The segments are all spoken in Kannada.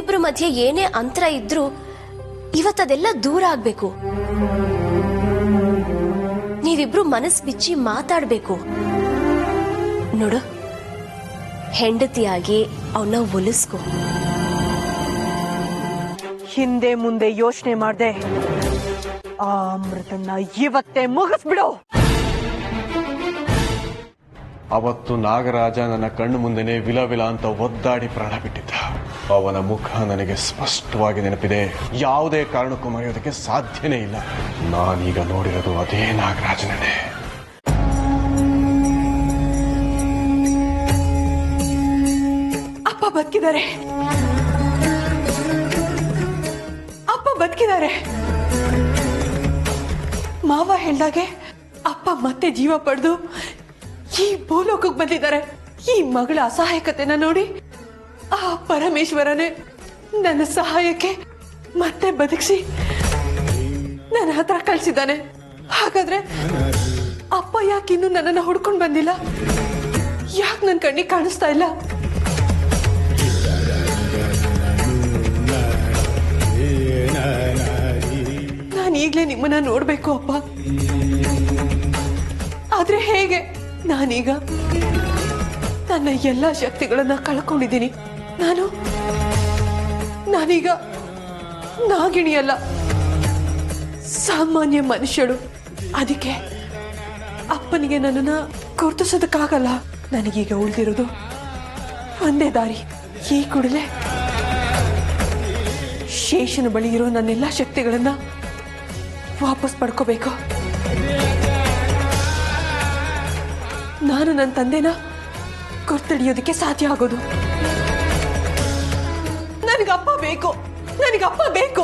ನಿಮ್ಮಿಬ್ರ ಮಧ್ಯೆ ಏನೇ ಅಂತರ ಇದ್ರೂ ಇವತ್ತದೆಲ್ಲ ದೂರ ಆಗ್ಬೇಕು. ನೀವಿಬ್ರು ಮನಸ್ ಬಿಚ್ಚಿ ಮಾತಾಡ್ಬೇಕು. ನೋಡು, ಹೆಂಡತಿಯಾಗಿ ಅವನ್ನ ಒಲಿಸ್ಕೊ. ಹಿಂದೆ ಮುಂದೆ ಯೋಚನೆ ಮಾಡ್ದೆ ಆ ಅಮೃತನ್ನ ಇವತ್ತೇ ಮುಗಿಸ್ಬಿಡು. ಅವತ್ತು ನಾಗರಾಜ ನನ್ನ ಕಣ್ಣು ಮುಂದೆನೆ ವಿಲವಿಲ ಅಂತ ಒದ್ದಾಡಿ ಪ್ರಾಣ ಬಿಟ್ಟಿದ್ದ. ಅವನ ಮುಖ ನನಗೆ ಸ್ಪಷ್ಟವಾಗಿ ನೆನಪಿದೆ. ಯಾವುದೇ ಕಾರಣಕ್ಕೂ ಮರೆಯೋದಕ್ಕೆ ಸಾಧ್ಯನೇ ಇಲ್ಲ. ನಾನೀಗ ನೋಡಿರೋದು ಅದೇ ನಾಗರಾಜನೇ. ಅಪ್ಪ ಬದುಕಿದ್ದಾರೆ, ಅಪ್ಪ ಬದುಕಿದ್ದಾರೆ. ಮಾವ ಹೇಳ್ದಾಗೆ ಅಪ್ಪ ಮತ್ತೆ ಜೀವ ಪಡೆದು ಈ ಭೂಲೋಕಕ್ಕೆ ಬಂದಿದ್ದಾರೆ. ಈ ಮಗಳ ಅಸಹಾಯಕತೆನ ನೋಡಿ ಆ ಪರಮೇಶ್ವರನೇ ನನ್ನ ಸಹಾಯಕ್ಕೆ ಮತ್ತೆ ಬದುಕಿಸಿ ನನ್ನ ಹತ್ರ ಕಳಿಸಿದ್ದಾನೆ. ಹಾಗಾದ್ರೆ ಅಪ್ಪ ಯಾಕಿನ್ನು ನನ್ನನ್ನು ಹುಡ್ಕೊಂಡು ಬಂದಿಲ್ಲ? ಯಾಕೆ ನನ್ನ ಕಣ್ಣಿಗೆ ಕಾಣಿಸ್ತಾ ಇಲ್ಲ? ನಾನು ಈಗಲೇ ನಿಮ್ಮನ್ನ ನೋಡ್ಬೇಕು ಅಪ್ಪ. ಆದ್ರೆ ಹೇಗೆ? ನಾನೀಗ ನನ್ನ ಎಲ್ಲ ಶಕ್ತಿಗಳನ್ನ ಕಳ್ಕೊಂಡಿದ್ದೀನಿ. ನಾನೀಗ ನಾಗಿಣಿಯಲ್ಲ, ಸಾಮಾನ್ಯ ಮನುಷ್ಯಳು. ಅದಕ್ಕೆ ಅಪ್ಪನಿಗೆ ನನ್ನನ್ನ ಗುರುತಿಸೋದಕ್ಕಾಗಲ್ಲ. ನನಗೀಗ ಉಳಿದಿರೋದು ಒಂದೇ ದಾರಿ. ಈ ಕೂಡಲೇ ಶೇಷನ ಬಳಿ ಇರೋ ನನ್ನೆಲ್ಲ ಶಕ್ತಿಗಳನ್ನ ವಾಪಸ್ ಪಡ್ಕೋಬೇಕು. ನಾನು ನನ್ನ ತಂದೆನ ಗುರ್ತಡಿಯೋದಕ್ಕೆ ಸಾಧ್ಯ ಆಗೋದು. ನನಗಪ್ಪ ಬೇಕು, ನನಗಪ್ಪ ಬೇಕು.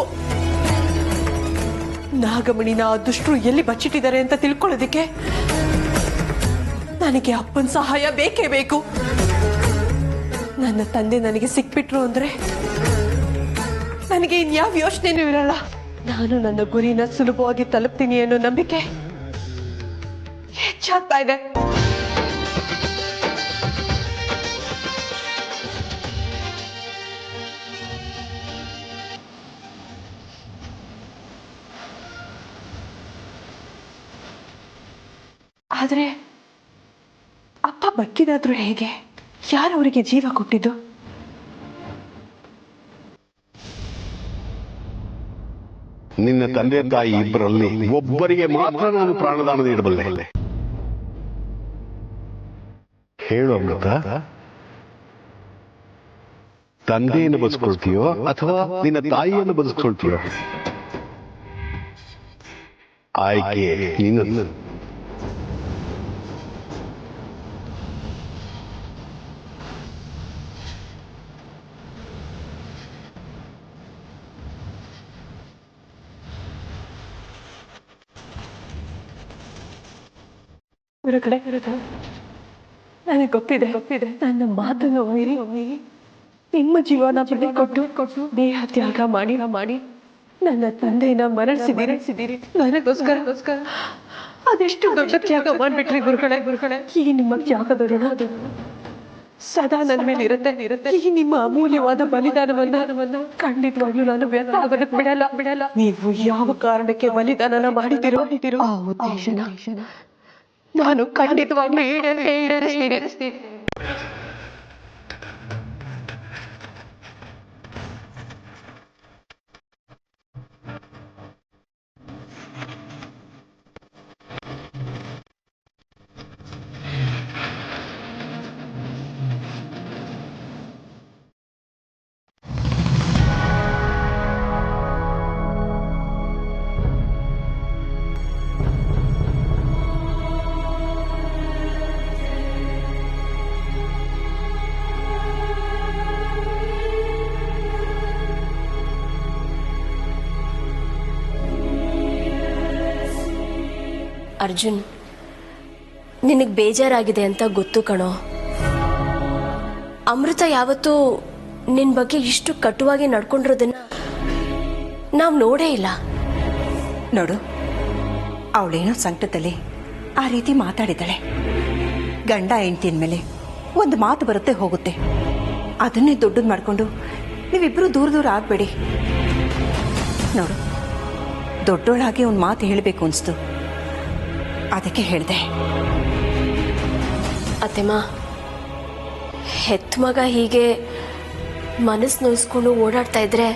ನಾಗಮಣಿನ ಆ ದುಷ್ಟರು ಎಲ್ಲಿ ಬಚ್ಚಿಟ್ಟಿದ್ದಾರೆ ಅಂತ ತಿಳ್ಕೊಳ್ಳೋದಕ್ಕೆ ನನಗೆ ಅಪ್ಪನ ಸಹಾಯ ಬೇಕೇ ಬೇಕು. ನನ್ನ ತಂದೆ ನನಗೆ ಸಿಕ್ಬಿಟ್ರು ಅಂದ್ರೆ ನನಗೆ ಇನ್ಯಾವ ಯೋಚನೆನೂ ಇರಲ್ಲ. ನಾನು ನನ್ನ ಗುರಿನ ಸುಲಭವಾಗಿ ತಲುಪ್ತೀನಿ ಅನ್ನೋ ನಂಬಿಕೆ ಹೆಚ್ಚಾಗ್ತಾ ಇದೆ. ಆದ್ರೆ ಅಪ್ಪ ಬದುಕಿದಾದ್ರು ಹೇಗೆ? ಯಾರು ಅವರಿಗೆ ಜೀವ ಕೊಟ್ಟಿದ್ದು? ನಿನ್ನ ತಂದೆ ತಾಯಿ ಇಬ್ಬರಲ್ಲಿ ಒಬ್ಬರಿಗೆ ಮಾತ್ರ ನಾನು ಪ್ರಾಣದಾನ ನೀಡಬಲ್ಲೆ. ಹೇಳು ಅಮೃತ, ತಂದೆಯನ್ನು ಬದುಕೊಳ್ತೀಯೋ ಅಥವಾ ನಿನ್ನ ತಾಯಿಯನ್ನು ಬದುಕೊಳ್ತೀಯೋ? ಆಯ್ಕೆ ನಿನ್ನ. ಹೊರಗಡೆ ನನಗೆ ಗೊತ್ತಿದೆ ನನ್ನ ಮಾತನ್ನು ಮೀರಿ ನಿಮ್ಮ ಜೀವನ ಕೊಟ್ಟು ದೇಹ ತ್ಯಾಗ ಮಾಡಿ ನನ್ನ ತಂದೆನ ಮರಳಿಸಿದಿರಿ. ನನಗೋಸ್ಕರ ಅದೆಷ್ಟು ದೊಡ್ಡ ತ್ಯಾಗ ಮಾಡ್ಬಿಟ್ರಿ ಗುರುಗಳೇ. ಈ ನಿಮ್ಮ ತ್ಯಾಗದ ಋಣ ಸದಾ ನನ್ನ ಮೇಲೆ ಇರುತ್ತೆ. ಈ ನಿಮ್ಮ ಅಮೂಲ್ಯವಾದ ಬಲಿದಾನವನ್ನ ಖಂಡಿತವಾಗ್ಲೂ ನಾನು ವ್ಯರ್ಥ ಆಗೋದಕ್ಕೆ ಬಿಡಲ್ಲ. ನೀವು ಯಾವ ಕಾರಣಕ್ಕೆ ಬಲಿದಾನನ ಮಾಡಿದಿರೋ ಆ ಉದ್ದೇಶನ ನಾನು ಖಂಡಿತವಾಗ್ಲೂ ಈಡೇರಿಸ್ತೀನಿ. ಅರ್ಜುನ್, ನಿನಗೆ ಬೇಜಾರಾಗಿದೆ ಅಂತ ಗೊತ್ತು ಕಣೋ. ಅಮೃತ ಯಾವತ್ತೂ ನಿನ್ನ ಬಗ್ಗೆ ಇಷ್ಟು ಕಟುವಾಗಿ ನಡ್ಕೊಂಡಿರೋದನ್ನ ನಾವು ನೋಡೇ ಇಲ್ಲ. ನೋಡು, ಅವಳೇನೋ ಸಂಕಟದಲ್ಲಿ ಆ ರೀತಿ ಮಾತಾಡಿದ್ದಾಳೆ. ಗಂಡ ಹೆಂಡತಿನ ಮೇಲೆ ಒಂದು ಮಾತು ಬರುತ್ತೆ ಹೋಗುತ್ತೆ. ಅದನ್ನೇ ದೊಡ್ಡದು ಮಾಡಿಕೊಂಡು ನೀವಿಬ್ಬರು ದೂರ ದೂರ ಆಗಬೇಡಿ. ನೋಡು, ದೊಡ್ಡೋಳಾಗಿ ಒಂದು ಮಾತು ಹೇಳಬೇಕು ಅನಿಸ್ತು, ಅದಕ್ಕೆ ಹೇಳಿದೆ. ಅತ್ತೆಮ್ಮ, ಹೆತ್ತ ಮಗ ಹೀಗೆ ಮನಸ್ಸು ನೋಯಿಸ್ಕೊಂಡು ಓಡಾಡ್ತಾ ಇದ್ರೆ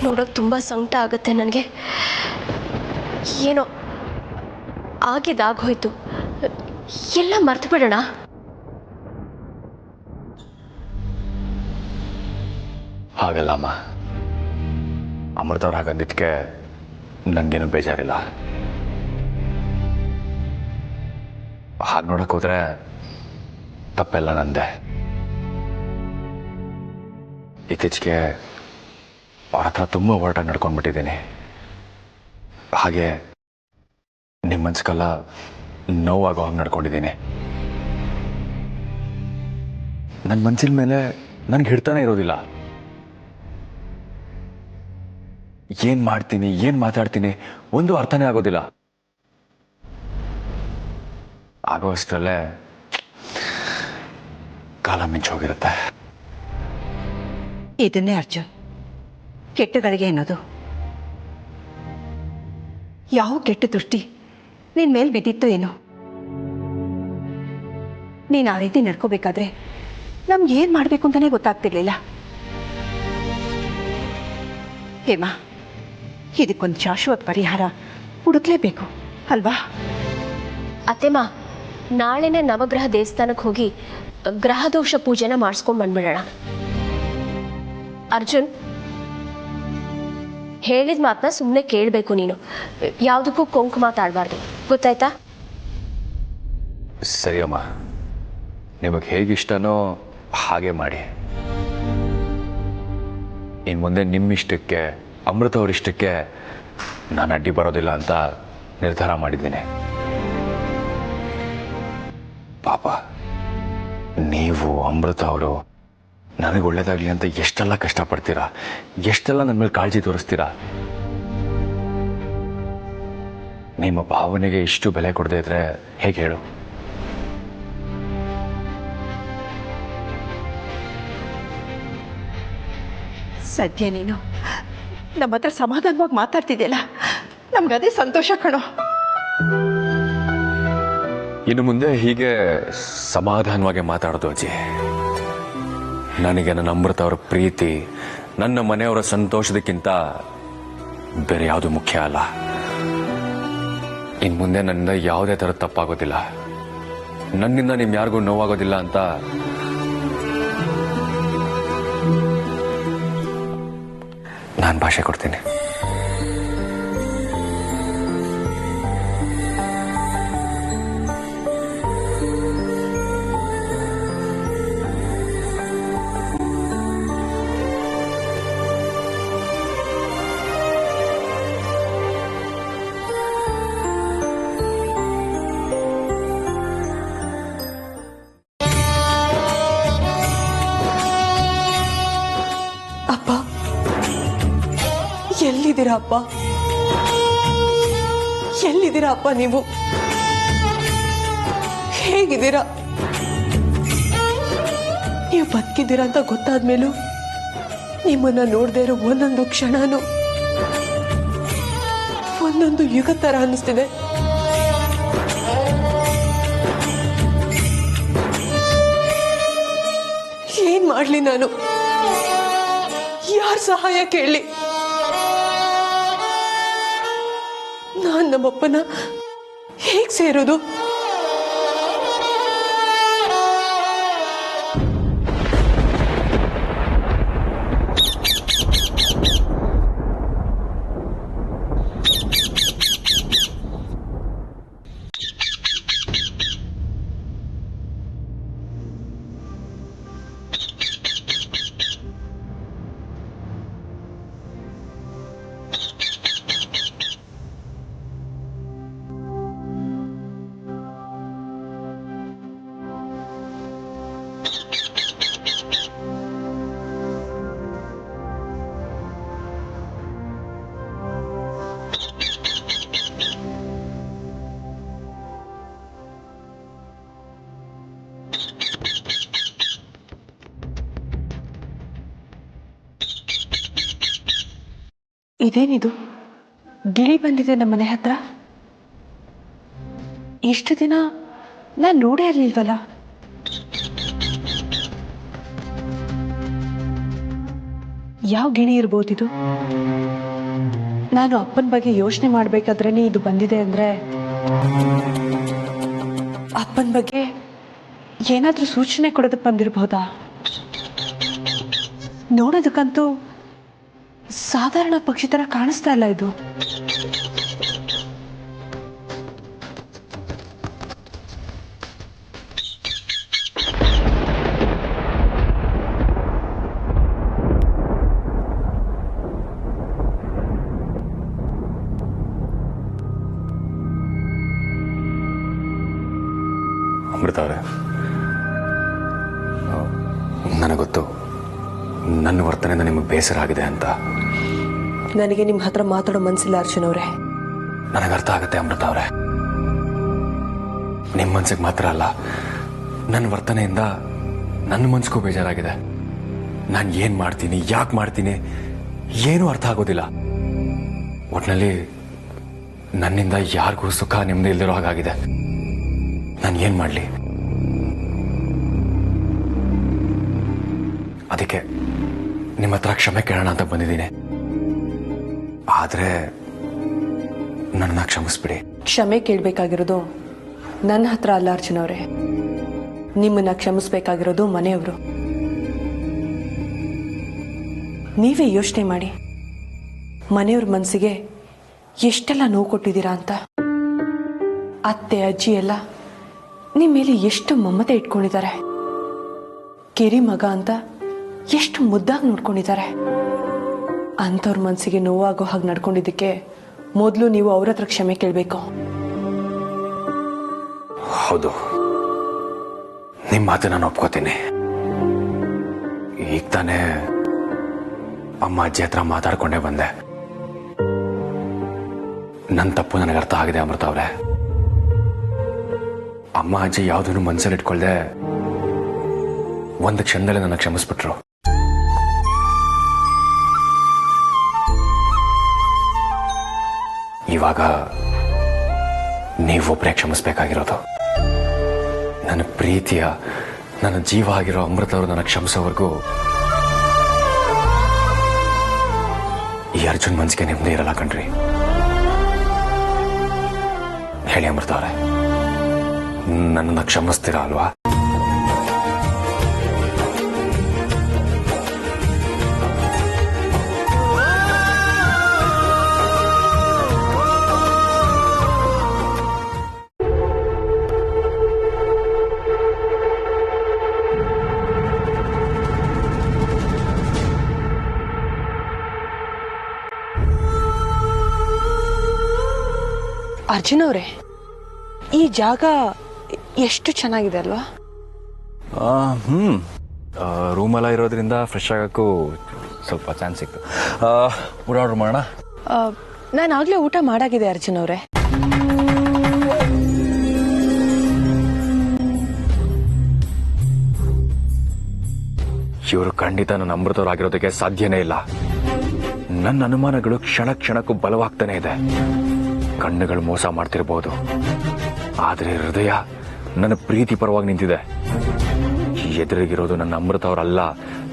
ನೋಡೋಕೆ ತುಂಬ ಸಂಕಟ ಆಗುತ್ತೆ ನನಗೆ. ಏನೋ ಆಗಿದ್ದಾಗೋಯ್ತು, ಎಲ್ಲ ಮರ್ತು ಬಿಡೋಣ. ಹಾಗಲ್ಲಮ್ಮ, ಅಮೃತವ್ರು ಹಾಗಂದಿದ್ದಕ್ಕೆ ನನಗೇನು ಬೇಜಾರಿಲ್ಲ. ಹಾಗೆ ನೋಡಕ್ಕೆ ಹೋದ್ರೆ ತಪ್ಪೆಲ್ಲ ನಂದೆ. ಇತ್ತೀಚೆಗೆ ಅವ್ರ ಹತ್ರ ತುಂಬ ಹೊರಟಾಗಿ ನಡ್ಕೊಂಡ್ಬಿಟ್ಟಿದ್ದೀನಿ. ಹಾಗೆ ನಿಮ್ಮ ಮನ್ಸಿಗೆಲ್ಲ ನೋವಾಗೋ ಹಾಗೆ ನಡ್ಕೊಂಡಿದ್ದೀನಿ. ನನ್ನ ಮನಸ್ಸಿನ ಮೇಲೆ ನನಗೆ ಹಿಡ್ತಾನೆ ಇರೋದಿಲ್ಲ. ಏನು ಮಾಡ್ತೀನಿ, ಏನು ಮಾತಾಡ್ತೀನಿ ಒಂದು ಅರ್ಥನೇ ಆಗೋದಿಲ್ಲ. ಆಗೋ ಅಷ್ಟರಲ್ಲೇ ಕಾಲ ಮಿಂಚೋಗಿರುತ್ತೆ. ಇದನ್ನೇ ಅರ್ಜುನ್ ಕೆಟ್ಟಗಳಿಗೆ ಅನ್ನೋದು. ಯಾವ ಕೆಟ್ಟ ದೃಷ್ಟಿ ನಿನ್ ಮೇಲೆ ಬಿದ್ದಿತ್ತು ಏನೋ. ನೀನು ಆ ರೀತಿ ನಡ್ಕೋಬೇಕಾದ್ರೆ ನಮ್ಗೆ ಏನು ಮಾಡಬೇಕು ಅಂತಾನೆ ಗೊತ್ತಾಗ್ತಿರ್ಲಿಲ್ಲ. ಹೇಮಾ, ಇದಕ್ಕೊಂದು ಶಾಶ್ವತ ಪರಿಹಾರ ಹುಡುಕ್ಲೇಬೇಕು ಅಲ್ವಾ? ಅತ್ತೆಮ್ಮ, ನಾಳೆನೇ ನವಗ್ರಹ ದೇವಸ್ಥಾನಕ್ಕೆ ಹೋಗಿ ಗ್ರಹದೋಷ ಪೂಜೆನ ಮಾಡಿಸ್ಕೊಂಡು ಬಂದ್ಬಿಡೋಣ. ಅರ್ಜುನ್, ಹೇಳಿದ ಮಾತನ್ನ ಸುಮ್ಮನೆ ಕೇಳಬೇಕು ನೀನು. ಯಾವುದಕ್ಕೂ ಕೊಂಕು ಮಾತಾಡಬಾರ್ದು, ಗೊತ್ತಾಯ್ತಾ? ಸರಿ ಅಮ್ಮ, ನಿಮಗೆ ಹೇಗಿಷ್ಟನೋ ಹಾಗೆ ಮಾಡಿ. ಇನ್ನು ಮುಂದೆ ನಿಮ್ಮ ಇಷ್ಟಕ್ಕೆ, ಅಮೃತ ಅವ್ರ ಇಷ್ಟಕ್ಕೆ ನಾನು ಅಡ್ಡಿ ಬರೋದಿಲ್ಲ ಅಂತ ನಿರ್ಧಾರ ಮಾಡಿದ್ದೀನಿ. ಪಾಪ ನೀವು, ಅಮೃತ ಅವರು ನನಗೆ ಒಳ್ಳೇದಾಗಲಿ ಅಂತ ಎಷ್ಟೆಲ್ಲ ಕಷ್ಟಪಡ್ತೀರಾ, ಎಷ್ಟೆಲ್ಲ ನನ್ನ ಮೇಲೆ ಕಾಳಜಿ ತೋರಿಸ್ತೀರಾ. ನಿಮ್ಮ ಭಾವನೆಗೆ ಇಷ್ಟು ಬೆಲೆ ಕೊಡದೇ ಇದ್ರೆ ಹೇಗೆ ಹೇಳು? ಸದ್ಯ ನೀನು ನಮ್ಮ ಹತ್ರ ಸಮಾಧಾನವಾಗಿ ಮಾತಾಡ್ತಿದ್ಯಲ್ಲ, ನಮ್ಗದೇ ಸಂತೋಷ ಕಣೋ. ಇನ್ನು ಮುಂದೆ ಹೀಗೆ ಸಮಾಧಾನವಾಗಿ ಮಾತಾಡೋದು ಅಜ್ಜಿ. ನನಗೆ ನನ್ನ ಅಮೃತ ಅವರ ಪ್ರೀತಿ, ನನ್ನ ಮನೆಯವರ ಸಂತೋಷದಕ್ಕಿಂತ ಬೇರೆ ಯಾವುದು ಮುಖ್ಯ ಅಲ್ಲ. ಇನ್ನು ಮುಂದೆ ನನ್ನಿಂದ ಯಾವುದೇ ಥರ ತಪ್ಪಾಗೋದಿಲ್ಲ, ನನ್ನಿಂದ ನಿಮ್ ಯಾರಿಗೂ ನೋವಾಗೋದಿಲ್ಲ ಅಂತ ನಾನು ಭಾಷೆ ಕೊಡ್ತೀನಿ. ಅಪ್ಪ, ಎಲ್ಲಿದ್ದೀರಾ ಅಪ್ಪ? ಎಲ್ಲಿದ್ದೀರಾ ಅಪ್ಪ? ನೀವು ಹೇಗಿದ್ದೀರಾ? ನೀವು ಬದುಕಿದ್ದೀರಾ ಅಂತ ಗೊತ್ತಾದ್ಮೇಲೂ ನಿಮ್ಮನ್ನ ನೋಡದೇ ಇರೋ ಒಂದೊಂದು ಕ್ಷಣನೂ ಒಂದೊಂದು ಯುಗ ತರ ಅನ್ನಿಸ್ತಿದೆ. ಏನ್ ಮಾಡ್ಲಿ ನಾನು? ಯಾರ ಸಹಾಯ ಕೇಳಲಿ? ನಾನ್ ನಮ್ಮಪ್ಪನ ಹೇಗ್ ಸೇರೋದು? ಇದೇನಿದು ಗಿಳಿ ಬಂದಿದೆ ನಮ್ಮ ಮನೆ ಹತ್ರ? ಇಷ್ಟು ದಿನ ನಾನು ನೋಡೇ ಇರಲಿಲ್ವಲ್ಲ. ಯಾವ ಗಿಳಿ ಇರ್ಬೋದಿದು? ನಾನು ಅಪ್ಪನ ಬಗ್ಗೆ ಯೋಚನೆ ಮಾಡ್ಬೇಕಾದ್ರೇನೆ ಇದು ಬಂದಿದೆ ಅಂದ್ರೆ ಅಪ್ಪನ ಬಗ್ಗೆ ಏನಾದ್ರೂ ಸೂಚನೆ ಕೊಡೋದಕ್ಕೆ ಬಂದಿರಬಹುದಾ? ನೋಡೋದಕ್ಕಂತೂ ಸಾಧಾರಣ ಪಕ್ಷಿ ತರ ಕಾಣಿಸ್ತಾ ಇಲ್ಲ ಇದು. ಅಮೃತ ಅವರೇ, ನನಗೊತ್ತು ನನ್ನ ವರ್ತನೆಯಿಂದ ನಿಮಗೆ ಬೇಸರ ಆಗಿದೆ ಅಂತ. ನನಗೆ ನಿಮ್ಮ ಹತ್ರ ಮಾತಾಡೋ ಮನಸ್ಸಿಲ್ಲ ಅರ್ಜುನ್ ಅವರೇ. ನನಗೆ ಅರ್ಥ ಆಗುತ್ತೆ ಅಮೃತ ಅವರೇ. ನಿಮ್ಮ ಮನ್ಸಿಗೆ ಮಾತ್ರ ಅಲ್ಲ, ನನ್ನ ವರ್ತನೆಯಿಂದ ನನ್ನ ಮನ್ಸಿಗೂ ಬೇಜಾರಾಗಿದೆ. ನಾನು ಏನು ಮಾಡ್ತೀನಿ, ಯಾಕೆ ಮಾಡ್ತೀನಿ, ಏನೂ ಅರ್ಥ ಆಗೋದಿಲ್ಲ. ಒಟ್ಟಿನಲ್ಲಿ ನನ್ನಿಂದ ಯಾರಿಗೂ ಸುಖ ನೆಮ್ಮದಿ ಇಲ್ದಿರೋ ಹಾಗಾಗಿದೆ. ನಾನು ಏನು ಮಾಡಲಿ? ಅದಕ್ಕೆ ನಿಮ್ಮ ಹತ್ರ ಕ್ಷಮೆ ಕೇಳೋಣ ಅಂತ ಬಂದಿದ್ದೀನಿ. ಆದರೆ ನನ್ನ ಕ್ಷಮಿಸ್ಬಿಡಿ. ಕ್ಷಮೆ ಕೇಳಬೇಕಾಗಿರೋದು ನನ್ನ ಹತ್ರ ಅಲ್ಲ ಅರ್ಜುನ್ ಅವರೇ, ನಿಮ್ಮನ್ನ ಕ್ಷಮಿಸ್ಬೇಕಾಗಿರೋದು ಮನೆಯವರು. ನೀವೇ ಯೋಚನೆ ಮಾಡಿ, ಮನೆಯವ್ರ ಮನಸ್ಸಿಗೆ ಎಷ್ಟೆಲ್ಲ ನೋವು ಕೊಟ್ಟಿದ್ದೀರಾ ಅಂತ. ಅತ್ತೆ ಅಜ್ಜಿ ಎಲ್ಲ ನಿಮ್ಮ ಮೇಲೆ ಎಷ್ಟು ಮಮತೆ ಇಟ್ಕೊಂಡಿದ್ದಾರೆ. ಕಿರಿ ಮಗ ಅಂತ ಎಷ್ಟು ಮುದ್ದಾಗಿ ನೋಡ್ಕೊಂಡಿದ್ದಾರೆ. ಅಂಥವ್ರ ಮನಸ್ಸಿಗೆ ನೋವಾಗೋ ಹಾಗೆ ನಡ್ಕೊಂಡಿದ್ದಕ್ಕೆ ಮೊದಲು ನೀವು ಅವ್ರ ಹತ್ರ ಕ್ಷಮೆ ಕೇಳಬೇಕು. ಹೌದು, ನಿಮ್ಮ ಮಾತು ನಾನು ಒಪ್ಕೋತೀನಿ. ಈಗ ತಾನೇ ಅಮ್ಮ ಅಜ್ಜಿ ಹತ್ರ ಮಾತಾಡ್ಕೊಂಡೇ ಬಂದೆ. ನನ್ನ ತಪ್ಪು ನನಗೆ ಅರ್ಥ ಆಗಿದೆ ಅಮೃತ ಅವರೇ. ಅಮ್ಮ ಅಜ್ಜಿ ಯಾವುದನ್ನು ಮನಸ್ಸಲ್ಲಿ ಇಟ್ಕೊಳ್ದೆ ಒಂದು ಕ್ಷಣದಲ್ಲಿ ನನ್ನ ಕ್ಷಮಿಸ್ಬಿಟ್ರು. ಇವಾಗ ನೀವೊಬ್ಬರೇ ಕ್ಷಮಿಸ್ಬೇಕಾಗಿರೋದು. ನನ್ನ ಪ್ರೀತಿಯ, ನನ್ನ ಜೀವ ಆಗಿರೋ ಅಮೃತ ಅವರು ನನ್ನ ಕ್ಷಮಿಸೋವರೆಗೂ ಈ ಅರ್ಜುನ್ ಮನ್ಸಿಗೆ ನೆಮ್ಮದಿ ಇರಲ್ಲ ಕಣ್ರಿ. ಹೇಳಿ ಅಮೃತ ಅವರೇ, ನನ್ನನ್ನು ಕ್ಷಮಿಸ್ತೀರಾ ಅಲ್ವಾ? ಅರ್ಜುನ್ ಅವರೇ, ಈ ಜಾಗ ಎಷ್ಟು ಚೆನ್ನಾಗಿದೆ ಅಲ್ವಾ? ರೂಮೆಲ್ಲ ಇರೋದ್ರಿಂದ ಫ್ರೆಶ್ ಆಗೋಕ್ಕೂ ಸ್ವಲ್ಪ ಚಾನ್ಸ್ ಸಿಕ್ತು. ಊಟ ಆರ್ಡರ್ ಮಾಡೋಣ? ನಾನು ಆಗ್ಲೇ ಊಟ ಮಾಡಾಗಿದೆ ಅರ್ಜುನ್ ಅವರೇ. ಇವರು ಖಂಡಿತ ನನ್ನ ಅಮೃತವರಾಗಿರೋದಕ್ಕೆ ಸಾಧ್ಯನೇ ಇಲ್ಲ. ನನ್ನ ಅನುಮಾನಗಳು ಕ್ಷಣ ಕ್ಷಣಕ್ಕೂ ಬಲವಾಗ್ತಾನೆ ಇದೆ. ಕಣ್ಣುಗಳು ಮೋಸ ಮಾಡ್ತಿರ್ಬೋದು, ಆದರೆ ಹೃದಯ ನನ್ನ ಪ್ರೀತಿ ಪರವಾಗಿ ನಿಂತಿದೆ. ಎದುರಿಗಿರೋದು ನನ್ನ ಅಮೃತ ಅವರಲ್ಲ,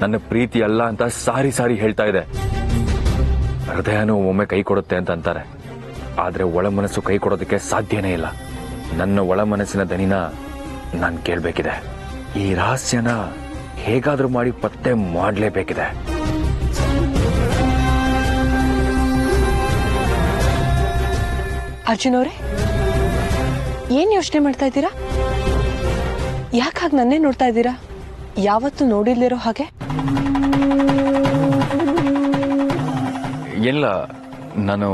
ನನ್ನ ಪ್ರೀತಿ ಅಲ್ಲ ಅಂತ ಸಾರಿ ಸಾರಿ ಹೇಳ್ತಾ ಇದೆ. ಹೃದಯನೂ ಒಮ್ಮೆ ಕೈ ಕೊಡುತ್ತೆ ಅಂತ ಅಂತಾರೆ, ಆದರೆ ಒಳ ಮನಸ್ಸು ಕೈ ಕೊಡೋದಕ್ಕೆ ಸಾಧ್ಯನೇ ಇಲ್ಲ. ನನ್ನ ಒಳ ಮನಸ್ಸಿನ ದನಿನ ನಾನು ಕೇಳಬೇಕಿದೆ. ಈ ರಹಸ್ಯನ ಹೇಗಾದ್ರೂ ಮಾಡಿ ಪತ್ತೆ ಮಾಡಲೇಬೇಕಿದೆ. ಅರ್ಜುನ್ ಅವರೇ, ಏನ್ ಯೋಚನೆ ಮಾಡ್ತಾ ಇದ್ದೀರಾ? ಯಾಕೆ ಹಾಗೆ ನನ್ನೇ ನೋಡ್ತಾ ಇದ್ದೀರಾ? ಯಾವತ್ತೂ ನೋಡಿರ್ಲಿರೋ ಹಾಗೆ. ಇಲ್ಲ, ನಾನು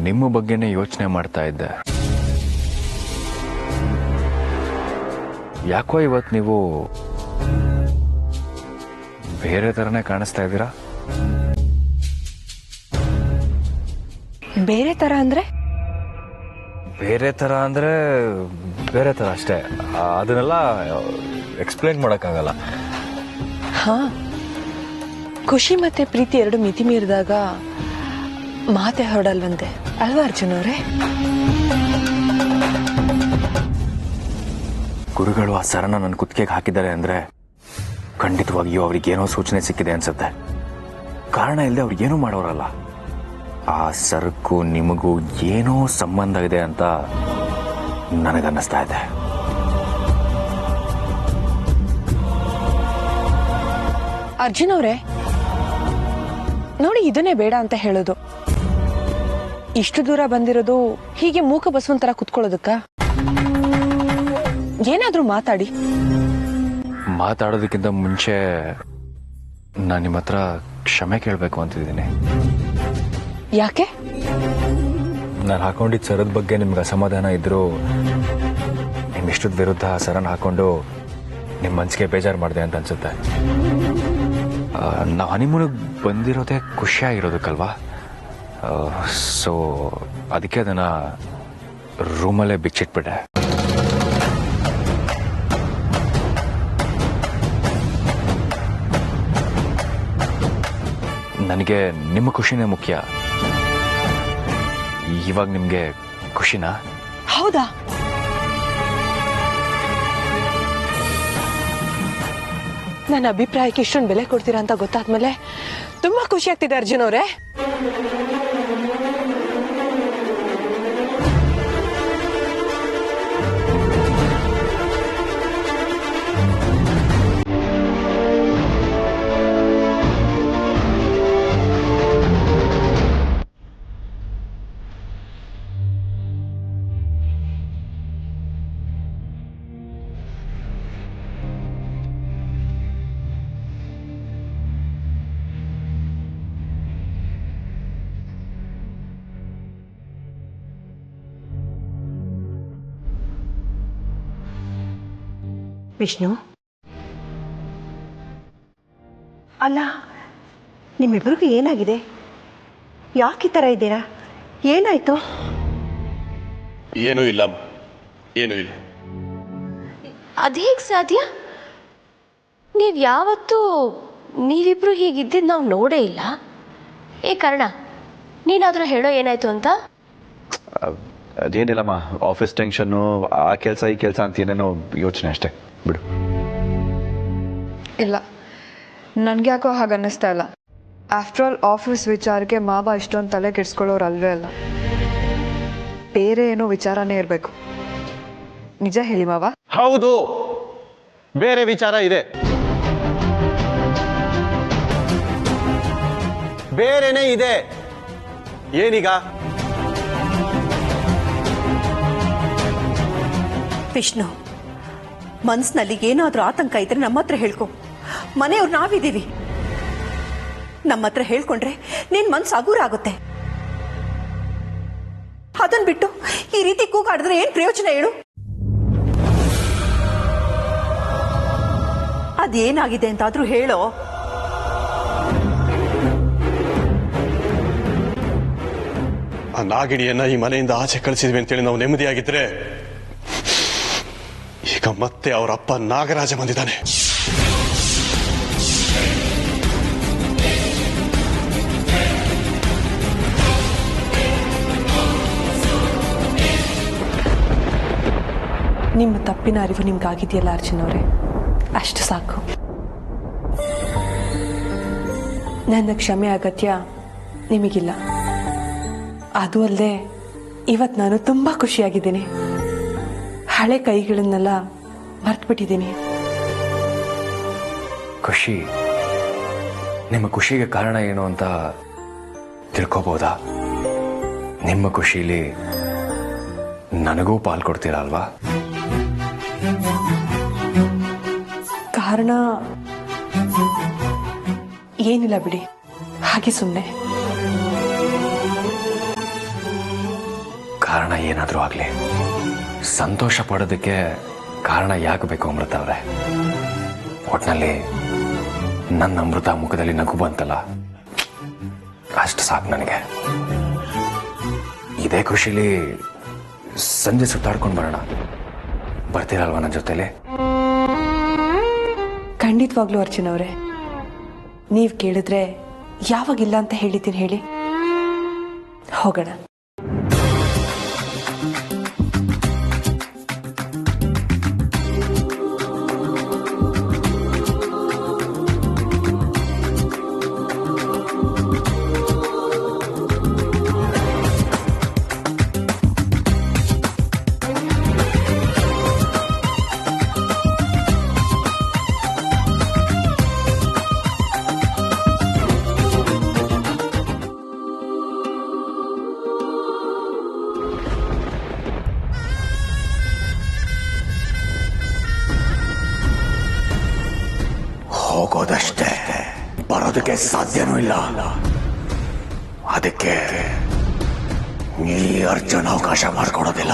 ನಿಮ್ಮ ಬಗ್ಗೆನೇ ಯೋಚನೆ ಮಾಡ್ತಾ ಇದ್ದೆ. ಯಾಕೋ ಇವತ್ತು ನೀವು ಬೇರೆ ಥರನೇ ಕಾಣಿಸ್ತಾ ಇದ್ದೀರಾ. ಬೇರೆ ತರ ಅಂದ್ರೆ? ಬೇರೆ ಥರ ಅಂದರೆ ಬೇರೆ ಥರ ಅಷ್ಟೇ. ಅದನ್ನೆಲ್ಲ ಎಕ್ಸ್ಪ್ಲೇನ್ ಮಾಡೋಕ್ಕಾಗಲ್ಲ. ಹಾ, ಖುಷಿ ಮತ್ತೆ ಪ್ರೀತಿ ಎರಡು ಮಿತಿ ಮೀರಿದಾಗ ಮಾತೆ ಹೊರಡಲ್ವಂತೆ ಅಲ್ವಾ ಅರ್ಜುನ್ ಅವರೇ? ಗುರುಗಳು ಆ ಸರನ ನನ್ನ ಕುತ್ತಿಗೆಗೆ ಹಾಕಿದ್ದಾರೆ ಅಂದ್ರೆ ಖಂಡಿತವಾಗಿಯೂ ಅವ್ರಿಗೇನೋ ಸೂಚನೆ ಸಿಕ್ಕಿದೆ ಅನ್ಸುತ್ತೆ. ಕಾರಣ ಇಲ್ಲದೆ ಅವ್ರಿಗೇನೂ ಮಾಡೋರಲ್ಲ. ಆ ಸರಕ್ಕೂ ನಿಮಗೂ ಏನೋ ಸಂಬಂಧ ಇದೆ ಅಂತ ನನಗನ್ನಿಸ್ತಾ ಇದೆ. ಅರ್ಜುನ್ ಅವರೇ ನೋಡಿ, ಇದನ್ನೇ ಬೇಡ ಅಂತ ಹೇಳೋದು. ಇಷ್ಟು ದೂರ ಬಂದಿರೋದು ಹೀಗೆ ಮೂಕ ಬಸವಂತರ ಕುತ್ಕೊಳ್ಳೋದಕ್ಕ? ಏನಾದ್ರೂ ಮಾತಾಡೋದಕ್ಕಿಂತ ಮುಂಚೆ ನಾನು ನಿಮ್ಮ ಹತ್ರ ಕ್ಷಮೆ ಕೇಳಬೇಕು ಅಂತಿದ್ದೀನಿ. ಯಾಕೆ? ನಾನು ಹಾಕೊಂಡಿದ್ದ ಸರದ ಬಗ್ಗೆ ನಿಮ್ಗೆ ಅಸಮಾಧಾನ ಇದ್ರೂ ನಿಮ್ಮ ಇಷ್ಟದ ವಿರುದ್ಧ ಸರನ ಹಾಕೊಂಡು ನಿಮ್ಮ ಮನಸ್ಸಿಗೆ ಬೇಜಾರು ಮಾಡಿದೆ ಅಂತ ಅನ್ಸುತ್ತೆ. ನಾವು ಹನಿಮೂನಿಗೆ ಬಂದಿರೋದೇ ಖುಷಿಯಾಗಿರೋದಕ್ಕಲ್ವಾ? ಸೊ ಅದಕ್ಕೆ ಅದನ್ನು ರೂಮಲ್ಲೇ ಬಿಚ್ಚಿಟ್ಬಿಟ್ಟೆ. ನನಗೆ ನಿಮ್ಮ ಖುಷಿನೇ ಮುಖ್ಯ. ಇವಾಗ ನಿಮಗೆ ಖುಷಿನಾ? ಹೌದಾ? ನನ್ನ ಅಭಿಪ್ರಾಯಕ್ಕೆ ಇಷ್ಟೊಂದು ಬೆಲೆ ಕೊಡ್ತೀರಾ ಅಂತ ಗೊತ್ತಾದ್ಮೇಲೆ ತುಂಬಾ ಖುಷಿ ಆಗ್ತಿದೆ ಅರ್ಜುನ್ ಅವರೇ. ವಿಷ್ಣು, ಅಲ್ಲ ನಿಮ್ಮಿಬ್ಬರಿಗೂ ಏನಾಗಿದೆ? ಯಾಕೆ ಈ ಥರ ಇದ್ದೀರಾ? ಏನಾಯ್ತು? ಏನೂ ಇಲ್ಲ, ಏನೂ ಇಲ್ಲ. ಅದೇಗೆ ಸಾಧ್ಯ? ನೀವು ಯಾವತ್ತೂ ನೀವಿಬ್ರು ಹೀಗಿದ್ದಿದ್ದು ನಾವು ನೋಡೇ ಇಲ್ಲ. ಕರ್ಣ, ನೀನಾದರೂ ಹೇಳೋ ಏನಾಯ್ತು ಅಂತ? ಅದೇನಿಲ್ಲಮ್ಮ, ಆಫೀಸ್ ಟೆನ್ಷನ್ನು, ಆ ಕೆಲಸ ಈ ಕೆಲಸ ಅಂತ ಏನೇನೋ ಯೋಚನೆ ಅಷ್ಟೇ, ಬಿಡು. ಇಲ್ಲ, ನನಗೆ ಯಾಕೋ ಹಾಗೆ ಅನ್ನಿಸ್ತಾ ಇಲ್ಲ. ಆಫ್ಟರ್ ಆಲ್ ಆಫೀಸ್ ವಿಚಾರಕ್ಕೆ ಮಾವ ಇಷ್ಟೊಂದು ತಲೆ ಕೆಡಿಸ್ಕೊಳ್ಳೋರು ಅಲ್ವೇ ಅಲ್ಲ. ಬೇರೆ ಏನೋ ವಿಚಾರನೇ ಇರಬೇಕು. ನಿಜ ಹೇಳಿ ಮಾವ. ಹೌದು, ಬೇರೆ ವಿಚಾರ ಇದೆ. ಬೇರೆನೇ ಇದೆ. ಏನೀಗ? ವಿಷ್ಣು, ಮನ್ಸಿನಲ್ಲಿ ಏನಾದರೂ ಆತಂಕ ಇದ್ರೆ ನಮ್ಮ ಹತ್ರ ಹೇಳ್ಕೊ. ಮನೆಯವ್ರು ನಾವಿದ್ದೀವಿ. ನಮ್ಮ ಹತ್ರ ಹೇಳ್ಕೊಂಡ್ರೆ ನಿನ್ ಮನ್ಸು ಹಗುರ ಆಗುತ್ತೆ. ಅದನ್ ಬಿಟ್ಟು ಈ ರೀತಿ ಕೂಗಾಡಿದ್ರೆ ಏನ್ ಪ್ರಯೋಜನ ಹೇಳು? ಅದೇನಾಗಿದೆ ಅಂತಾದ್ರೂ ಹೇಳೋ. ಆ ನಾಗಿಣಿಯನ್ನ ಈ ಮನೆಯಿಂದ ಆಚೆ ಕಳಿಸಿದ್ವಿ ಅಂತೇಳಿ ನಾವು ನೆಮ್ಮದಿಯಾಗಿದ್ರೆ, ಈಗ ಮತ್ತೆ ಅವರ ಅಪ್ಪ ನಾಗರಾಜ ಬಂದಿದ್ದಾನೆ. ನಿಮ್ಮ ತಪ್ಪಿನ ಅರಿವು ನಿಮ್ಗಾಗಿದೆಯಲ್ಲ ಅರ್ಜುನ್ ಅವರೇ, ಅಷ್ಟು ಸಾಕು. ನನ್ನ ಕ್ಷಮೆ ಅಗತ್ಯ ನಿಮಗಿಲ್ಲ. ಅದು ಅಲ್ಲದೆ ಇವತ್ತು ನಾನು ತುಂಬಾ ಖುಷಿಯಾಗಿದ್ದೀನಿ. ಹಳೆ ಕೈಗಳನ್ನೆಲ್ಲ ಮರ್ತ್ಬಿಟ್ಟಿದ್ದೀನಿ. ಖುಷಿ, ನಿಮ್ಮ ಖುಷಿಗೆ ಕಾರಣ ಏನು ಅಂತ ತಿಳ್ಕೋಬಹುದಾ? ನಿಮ್ಮ ಖುಷಿಲಿ ನನಗೂ ಪಾಲ್ ಕೊಡ್ತೀರಾ ಅಲ್ವಾ? ಕಾರಣ ಏನಿಲ್ಲ ಬಿಡಿ, ಹಾಗೆ ಸುಮ್ಮನೆ. ಕಾರಣ ಏನಾದರೂ ಆಗಲಿ, ಸಂತೋಷ ಪಡೋದಕ್ಕೆ ಕಾರಣ ಯಾಕೆ ಬೇಕು ಅಮೃತ ಅವರೇ? ಒಟ್ನಲ್ಲಿ ನನ್ನ ಅಮೃತ ಮುಖದಲ್ಲಿ ನಗು ಬಂತಲ್ಲ, ಅಷ್ಟು ಸಾಕು ನನಗೆ. ಇದೇ ಖುಷಿಲಿ ಸಂಜೆ ಸುತ್ತಾಡ್ಕೊಂಡು ಬರೋಣ. ಬರ್ತೀರಲ್ವಾ ನನ್ನ ಜೊತೆಲಿ? ಖಂಡಿತವಾಗ್ಲೂ ಅರ್ಜುನ್ ಅವರೇ, ನೀವು ಕೇಳಿದ್ರೆ ಯಾವಾಗಿಲ್ಲ ಅಂತ ಹೇಳಿದ್ದೀನಿ ಹೇಳಿ. ಹೋಗೋಣ. ಹೋಗೋದಷ್ಟೇ, ಬರೋದಕ್ಕೆ ಸಾಧ್ಯನೂ ಇಲ್ಲ. ಅದಕ್ಕೆ ಈ ಅರ್ಜುನ್ ಅವಕಾಶ ಮಾಡಿಕೊಡೋದಿಲ್ಲ.